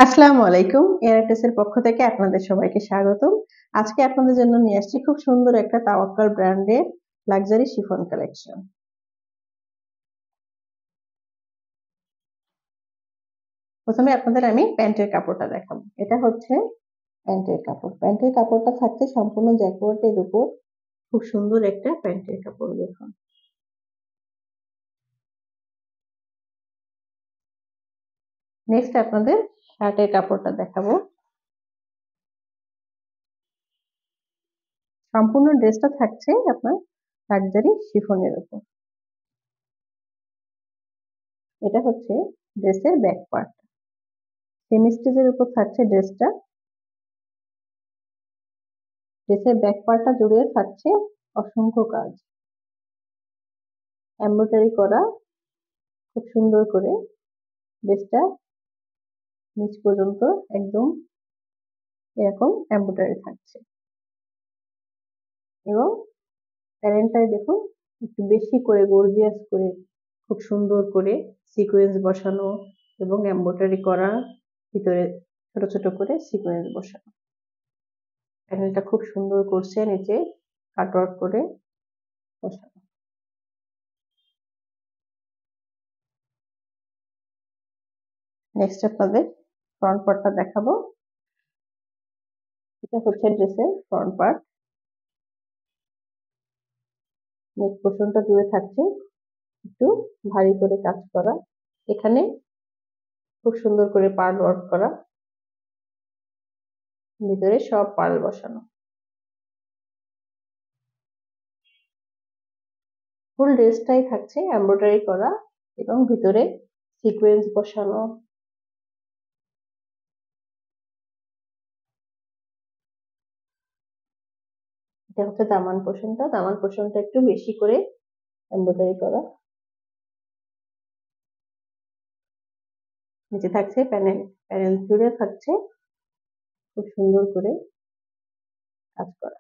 আসসালামু আলাইকুম। এয়ারটেস এর পক্ষ থেকে আপনাদের সবাইকে স্বাগতম। আজকে আপনাদের জন্য নিয়ে আসছি খুব সুন্দর একটা তাওয়াক্কাল ব্র্যান্ডের লাক্সারি শিফন কালেকশন। প্রথমে আপনাদের আমি প্যান্টের কাপড়টা দেখাবো। এটা হচ্ছে প্যান্টের কাপড়। প্যান্টের কাপড়টা থাকছে সম্পূর্ণ জ্যাকওয়ার্টের উপর। খুব সুন্দর একটা প্যান্টের কাপড় দেখুন। নেক্সট আপনাদের শার্টের কাপড়টা দেখাবো। সম্পূর্ণ ড্রেসটা থাকছে আপনার লাক্সারি শিফনের উপর। এটা হচ্ছে ড্রেসের ব্যাক পার্ট। সেমি স্টিচের উপর থাকছে ড্রেসটা। ড্রেসের ব্যাক পার্টটা জুড়ে থাকছে অসংখ্য কাজ, এমব্রয়ডারি করা খুব সুন্দর করে ড্রেসটা নিচ পর্যন্ত একদম এরকম এমব্রয়ডারি থাকছে এবং প্যানেলটায় দেখুন একটু বেশি করে গর্জিয়াস করে খুব সুন্দর করে সিকোয়েন্স বসানো এবং এমব্রয়ডারি করা, ভিতরে ছোট ছোট করে সিকোয়েন্স বসানো। প্যানেলটা খুব সুন্দর করছে নিচে কাটওয়ার্ক করে বসানো। নেক্সট আপনাদের ফ্রন্ট পার্টটা দেখাবো। এটা হচ্ছে ড্রেসের ফ্রন্ট পার্ট। নেক পোর্শনটা জুড়ে থাকছে একটু ভারী করে কাজ করা। এখানে খুব সুন্দর করে পার্ল ওয়ার্ক করা, ভিতরে সব পার্ল বসানো। ফুল ড্রেসটাই থাকছে এমব্রয়ডারি করা এবং ভিতরে সিকোয়েন্স বসানো। এটা হচ্ছে দামান পোর্শনটা। দামান পোর্শনটা একটু বেশি করে এমব্রয়ডারি করা। নিচে থাকছে প্যানেল, প্যানেল জুড়ে থাকছে খুব সুন্দর করে কাজ করা।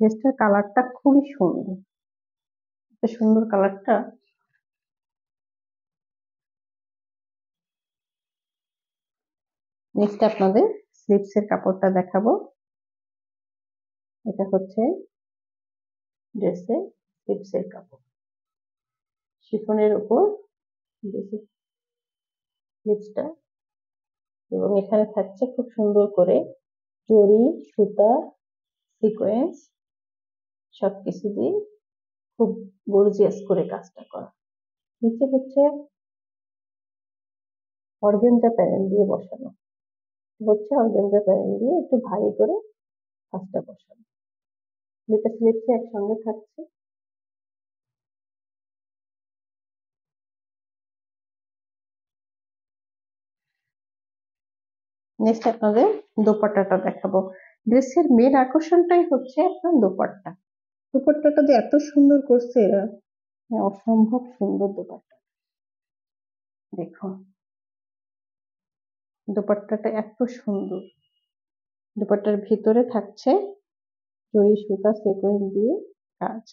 ড্রেসটার কালারটা খুবই সুন্দর, এত সুন্দর কালারটা। নেক্সট আপনাদের স্লিভস এর কাপড়টা দেখাবো। এটা হচ্ছে ড্রেসের স্লিভস এর কাপড়, শিফনের উপর ড্রেসের স্লিভসটা এবং এখানে থাকছে খুব সুন্দর করে জরি, সুতা, সিকোয়েন্স সবকিছু দিয়ে খুব গর্জিয়াস করে কাজটা করা। নিচে হচ্ছে অর্গানজা প্যানেল দিয়ে বসানো, হচ্ছে অর্গানজা প্যানেল দিয়ে একটু ভারী করে কাজটা বসানো। দুটা স্লিভস একসঙ্গে থাকছে। নেক্সট আপনাদের দোপাট্টাটা দেখাবো। ড্রেসের মেন আকর্ষণটাই হচ্ছে আপনার দোপাট্টা। দোপাট্টাটা যে এত সুন্দর করছে এরা, অসম্ভব সুন্দর দোপাট্টা। দেখুন দোপাট্টাটা এত সুন্দর। দোপাট্টার ভিতরে থাকছে জরি, সুতা, সিকোয়েন্স দিয়ে কাজ।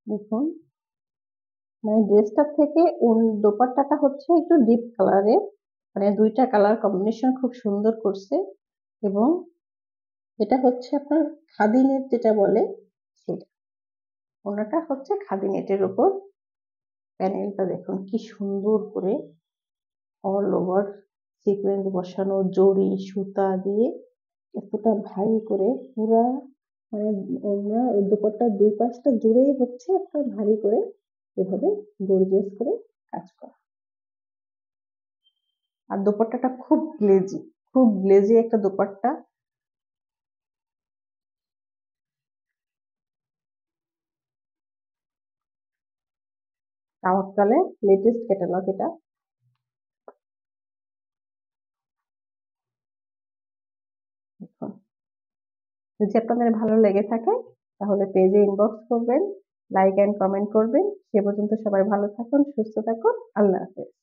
দেখুন মানে ড্রেসটার থেকে দোপাট্টাটা হচ্ছে একটু ডিপ কালারের, মানে দুইটা কালার কম্বিনেশন খুব সুন্দর করছে এবং এটা হচ্ছে আপনার খাদি নেট যেটা বলে সেটা। ওনাটা হচ্ছে খাদি নেটের উপর। প্যানেলটা দেখুন কি সুন্দর করে অল ওভার সিকোয়েন্স বসানো, জরি সুতা দিয়ে এতটা ভারী করে পুরা, মানে ওড়না দোপাট্টার দুই পাশটা জুড়েই হচ্ছে একটা ভারী করে এভাবে গর্জিয়াস করে কাজ করা। আর দোপাট্টাটা খুব গ্লেজি, খুব গ্লেজি একটা দোপাট্টা। তাওয়াক্কালের লেটেস্ট ক্যাটালগ এটা। দেখুন যদি আপনাদের ভালো লেগে থাকে তাহলে পেজে ইনবক্স করবেন, লাইক এন্ড কমেন্ট করবেন। সে পর্যন্ত সবাই ভালো থাকুন, সুস্থ থাকুন। আল্লাহ হাফেজ।